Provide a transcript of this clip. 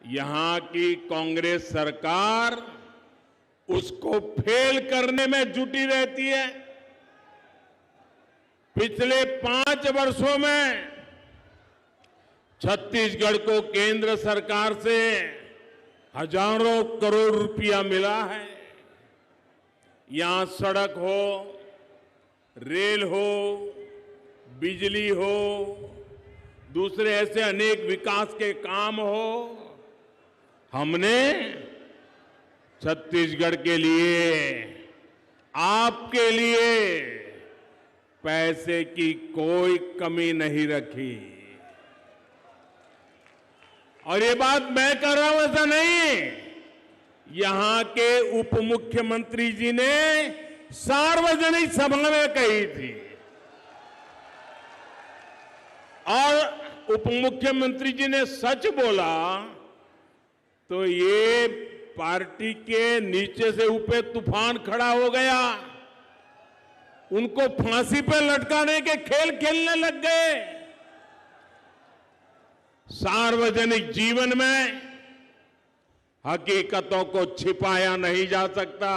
यहां की कांग्रेस सरकार उसको फेल करने में जुटी रहती है। पिछले 5 वर्षों में छत्तीसगढ़ को केंद्र सरकार से हजारों करोड़ रुपया मिला है। यहां सड़क हो, रेल हो, बिजली हो, दूसरे ऐसे अनेक विकास के काम हो, हमने छत्तीसगढ़ के लिए, आपके लिए पैसे की कोई कमी नहीं रखी। और ये बात मैं कर रहा हूं ऐसा नहीं, यहां के उप मुख्यमंत्री जी ने सार्वजनिक सभा में कही थी। और उप मुख्यमंत्री जी ने सच बोला तो ये पार्टी के नीचे से ऊपर तूफान खड़ा हो गया, उनको फांसी पर लटकाने के खेल खेलने लग गए। सार्वजनिक जीवन में हकीकतों को छिपाया नहीं जा सकता।